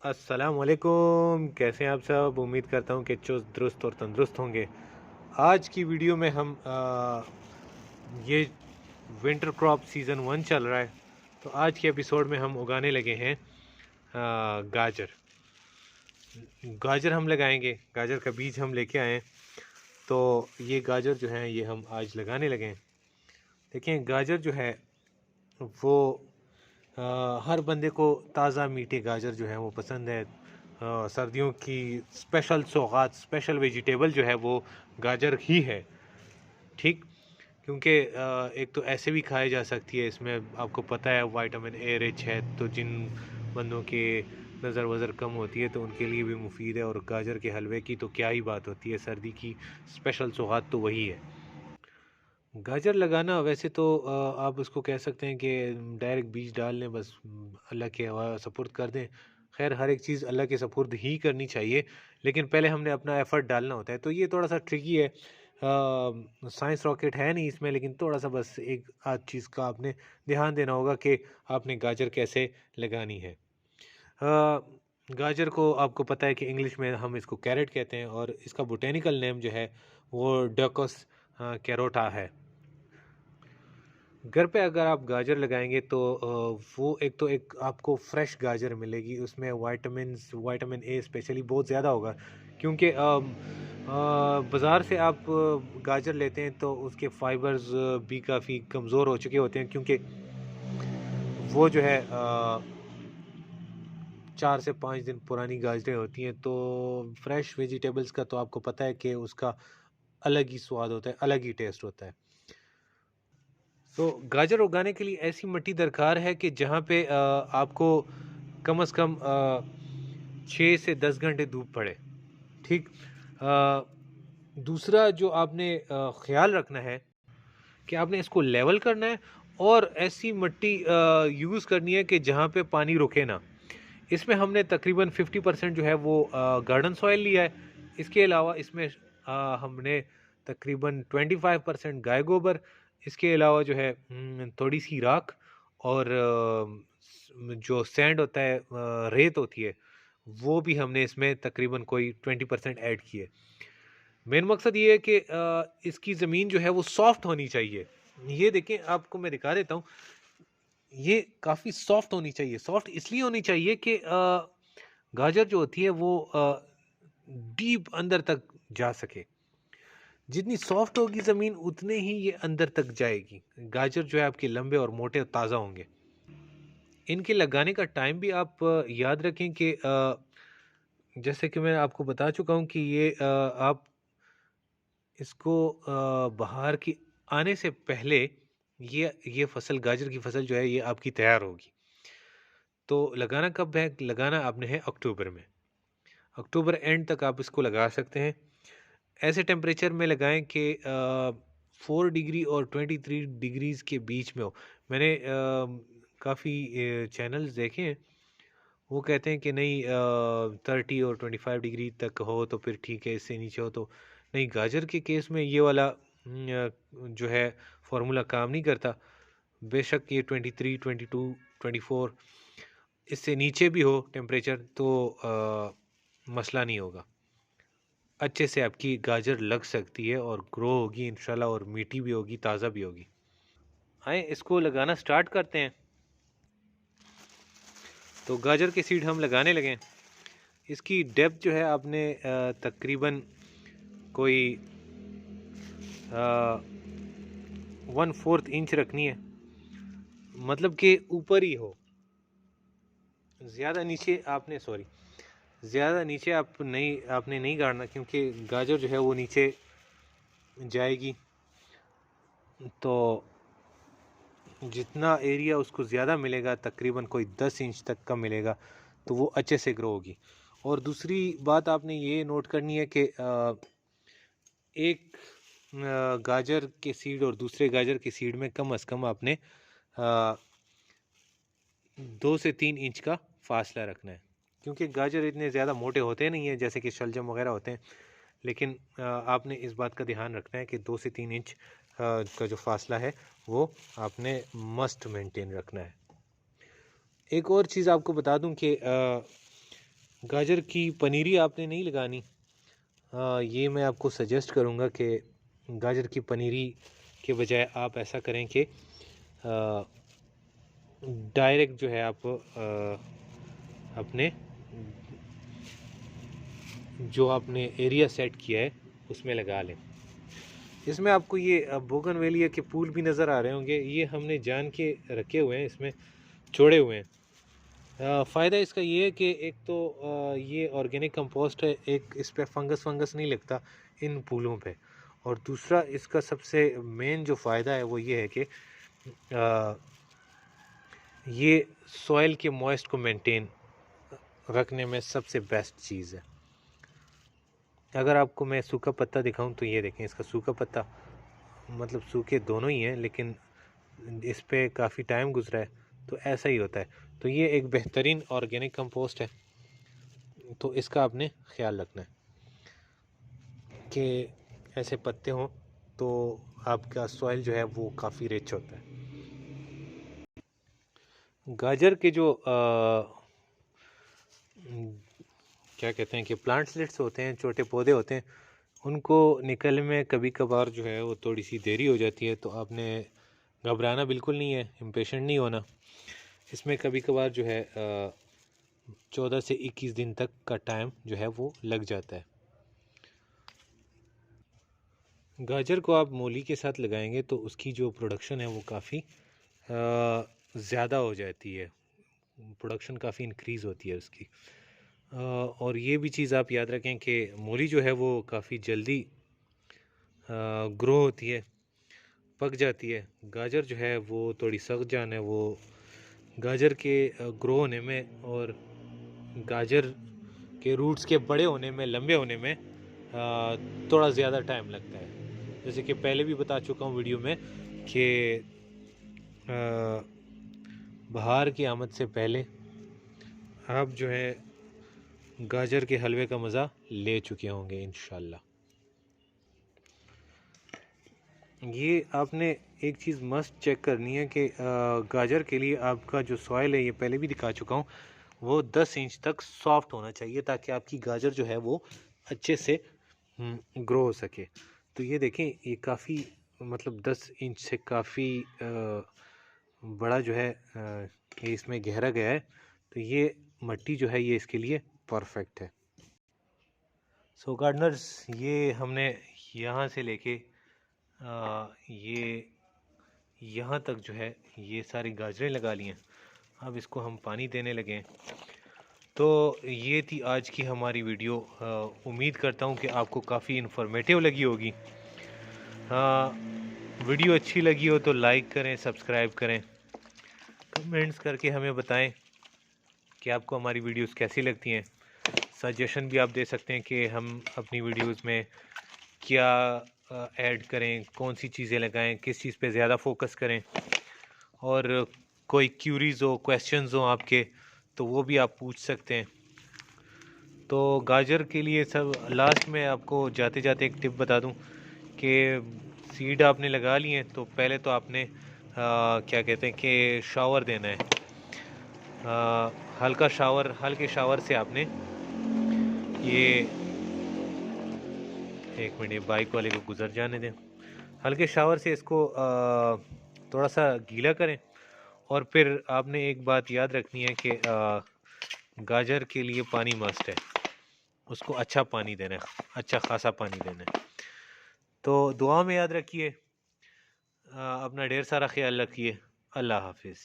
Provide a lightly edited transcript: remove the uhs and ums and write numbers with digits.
अस्सलामुअलैकुम। कैसे हैं आप सब? उम्मीद करता हूँ कि चुस्त दुरुस्त और तंदुरुस्त होंगे। आज की वीडियो में हम ये विंटर क्रॉप सीज़न 1 चल रहा है, तो आज के एपिसोड में हम उगाने लगे हैं गाजर। गाजर हम लगाएंगे, गाजर का बीज हम लेके आए हैं। तो ये गाजर जो है ये हम आज लगाने लगे हैं। देखें, गाजर जो है वो हर बंदे को ताज़ा मीठे गाजर जो है वो पसंद है। सर्दियों की स्पेशल सौगात, स्पेशल वेजिटेबल जो है वो गाजर ही है। ठीक, क्योंकि एक तो ऐसे भी खाई जा सकती है, इसमें आपको पता है विटामिन ए रिच है, तो जिन बंदों के नज़र वज़र कम होती है तो उनके लिए भी मुफीद है। और गाजर के हलवे की तो क्या ही बात होती है, सर्दी की स्पेशल सौगात तो वही है। गाजर लगाना वैसे तो आप उसको कह सकते हैं कि डायरेक्ट बीज डाल लें, बस अल्लाह के सपुर्द कर दें। खैर, हर एक चीज़ अल्लाह के सपुर्द ही करनी चाहिए, लेकिन पहले हमने अपना एफ़र्ट डालना होता है। तो ये थोड़ा सा ट्रिकी है। साइंस रॉकेट है नहीं इसमें, लेकिन थोड़ा सा बस एक आध चीज़ का आपने ध्यान देना होगा कि आपने गाजर कैसे लगानी है। गाजर को आपको पता है कि इंग्लिश में हम इसको कैरेट कहते हैं, और इसका बोटेनिकल नेम जो है वो डकस कैरोटा है। घर पे अगर आप गाजर लगाएंगे तो वो एक आपको फ्रेश गाजर मिलेगी, उसमें विटामिन ए स्पेशली बहुत ज़्यादा होगा। क्योंकि बाज़ार से आप गाजर लेते हैं तो उसके फाइबर्स भी काफ़ी कमज़ोर हो चुके होते हैं, क्योंकि वो जो है 4 से 5 दिन पुरानी गाजरें होती हैं। तो फ्रेश वेजिटेबल्स का तो आपको पता है कि उसका अलग ही स्वाद होता है, अलग ही टेस्ट होता है। तो गाजर उगाने के लिए ऐसी मिट्टी दरकार है कि जहाँ पे आपको कम से कम 6 से 10 घंटे धूप पड़े। ठीक। दूसरा जो आपने ख्याल रखना है कि आपने इसको लेवल करना है, और ऐसी मिट्टी यूज़ करनी है कि जहाँ पे पानी रुके ना। इसमें हमने तकरीबन 50% जो है वो गार्डन सॉइल लिया है। इसके अलावा इसमें हमने तकरीबन 25% गाय गोबर, इसके अलावा जो है थोड़ी सी राख, और जो सैंड होता है, रेत होती है, वो भी हमने इसमें तकरीबन कोई 20% ऐड की है। मेन मकसद ये है कि इसकी ज़मीन जो है वो सॉफ्ट होनी चाहिए। ये देखें, आपको मैं दिखा देता हूँ। ये काफ़ी सॉफ्ट होनी चाहिए। सॉफ्ट इसलिए होनी चाहिए कि गाजर जो होती है वो डीप अंदर तक जा सके। जितनी सॉफ्ट होगी ज़मीन, उतने ही ये अंदर तक जाएगी। गाजर जो है आपके लंबे और मोटे और ताज़ा होंगे। इनके लगाने का टाइम भी आप याद रखें कि जैसे कि मैं आपको बता चुका हूँ कि ये आप इसको बाहर की आने से पहले ये फसल, गाजर की फसल जो है ये आपकी तैयार होगी। तो लगाना कब है? लगाना आपने है अक्टूबर में। अक्टूबर एंड तक आप इसको लगा सकते हैं। ऐसे टेम्परेचर में लगाएं कि 4 डिग्री और 23 डिग्रीज के बीच में हो। मैंने काफ़ी चैनल्स देखे हैं, वो कहते हैं कि नहीं 30 और 25 डिग्री तक हो तो फिर ठीक है, इससे नीचे हो तो नहीं। गाजर के केस में ये वाला जो है फार्मूला काम नहीं करता। बेशक ये 23, 22, 24 इससे नीचे भी हो टेम्परेचर तो मसला नहीं होगा। अच्छे से आपकी गाजर लग सकती है और ग्रो होगी इंशाल्लाह, और मीठी भी होगी, ताज़ा भी होगी। आए इसको लगाना स्टार्ट करते हैं। तो गाजर के सीड हम लगाने लगे। इसकी डेप्थ जो है आपने तकरीबन कोई 1/4 इंच रखनी है, मतलब कि ऊपर ही हो। ज़्यादा नीचे आपने नहीं गाड़ना, क्योंकि गाजर जो है वो नीचे जाएगी। तो जितना एरिया उसको ज़्यादा मिलेगा, तकरीबन कोई 10 इंच तक का मिलेगा, तो वो अच्छे से ग्रो होगी। और दूसरी बात आपने ये नोट करनी है कि एक गाजर के सीड और दूसरे गाजर के सीड में कम से कम आपने 2 से 3 इंच का फासला रखना है। क्योंकि गाजर इतने ज़्यादा मोटे होते नहीं हैं जैसे कि शलजम वगैरह होते हैं, लेकिन आपने इस बात का ध्यान रखना है कि 2 से 3 इंच का जो फासला है वो आपने मस्ट मेंटेन रखना है। एक और चीज़ आपको बता दूं कि गाजर की पनीरी आपने नहीं लगानी। ये मैं आपको सजेस्ट करूँगा कि गाजर की पनीरी के बजाय आप ऐसा करें कि डायरेक्ट जो है आप अपने जो आपने एरिया सेट किया है उसमें लगा लें। इसमें आपको ये बोगनवेलिया के फूल भी नज़र आ रहे होंगे, ये हमने जान के रखे हुए हैं, इसमें छोड़े हुए हैं। फ़ायदा इसका ये है कि एक तो ये ऑर्गेनिक कंपोस्ट है, एक इस पर फंगस नहीं लगता इन फूलों पे, और दूसरा इसका सबसे मेन जो फ़ायदा है वो ये है कि ये सॉइल के मॉइस्ट को मेंटेन रखने में सबसे बेस्ट चीज़ है। अगर आपको मैं सूखा पत्ता दिखाऊं तो ये देखें, इसका सूखा पत्ता मतलब सूखे दोनों ही हैं, लेकिन इस पे काफ़ी टाइम गुजरा है, तो ऐसा ही होता है। तो ये एक बेहतरीन ऑर्गेनिक कंपोस्ट है, तो इसका आपने ख्याल रखना है कि ऐसे पत्ते हों तो आपका सॉइल जो है वो काफ़ी रिच होता है। गाजर के जो क्या कहते हैं कि प्लांटलेट्स होते हैं, छोटे पौधे होते हैं, उनको निकलने में कभी कभार जो है वो थोड़ी सी देरी हो जाती है, तो आपने घबराना बिल्कुल नहीं है, इम्पेशेंट नहीं होना। इसमें कभी कभार जो है 14 से 21 दिन तक का टाइम जो है वो लग जाता है। गाजर को आप मूली के साथ लगाएंगे तो उसकी जो प्रोडक्शन है वो काफ़ी ज़्यादा हो जाती है, प्रोडक्शन काफ़ी इंक्रीज़ होती है उसकी। और ये भी चीज़ आप याद रखें कि मूली जो है वो काफ़ी जल्दी ग्रो होती है, पक जाती है। गाजर जो है वो थोड़ी सख्त जान है, वो गाजर के ग्रो होने में और गाजर के रूट्स के बड़े होने में, लंबे होने में थोड़ा ज़्यादा टाइम लगता है। जैसे कि पहले भी बता चुका हूँ वीडियो में कि बहार की आमद से पहले आप जो है गाजर के हलवे का मज़ा ले चुके होंगे इंशाल्लाह। ये आपने एक चीज़ मस्ट चेक करनी है कि गाजर के लिए आपका जो सॉइल है, ये पहले भी दिखा चुका हूँ, वो 10 इंच तक सॉफ्ट होना चाहिए ताकि आपकी गाजर जो है वो अच्छे से ग्रो हो सके। तो ये देखें, ये काफ़ी मतलब 10 इंच से काफ़ी बड़ा जो है ये इसमें गहरा गया है, तो ये मट्टी जो है ये इसके लिए परफेक्ट है। सो गार्डनर्स, ये हमने यहाँ से लेके ये यहाँ तक जो है ये सारी गाजरें लगा ली हैं। अब इसको हम पानी देने लगे। तो ये थी आज की हमारी वीडियो। उम्मीद करता हूँ कि आपको काफ़ी इन्फॉर्मेटिव लगी होगी। वीडियो अच्छी लगी हो तो लाइक करें, सब्सक्राइब करें, कमेंट्स करके हमें बताएं कि आपको हमारी वीडियोस कैसी लगती हैं। सजेशन भी आप दे सकते हैं कि हम अपनी वीडियोस में क्या ऐड करें, कौन सी चीज़ें लगाएं, किस चीज़ पे ज़्यादा फोकस करें, और कोई क्यूरीज हो, क्वेश्चंस हो आपके, तो वो भी आप पूछ सकते हैं। तो गाजर के लिए सब लास्ट में आपको जाते जाते एक टिप बता दूं कि सीड आपने लगा लिए हैं तो पहले तो आपने क्या कहते हैं कि शावर देना है। हल्के शावर से आपने ये, एक मिनट बाइक वाले को गुजर जाने दें, हल्के शावर से इसको थोड़ा सा गीला करें। और फिर आपने एक बात याद रखनी है कि गाजर के लिए पानी मस्ट है, उसको अच्छा पानी देना है, अच्छा खासा पानी देना है। तो दुआ में याद रखिए, अपना ढेर सारा ख्याल रखिए। अल्लाह हाफिज़।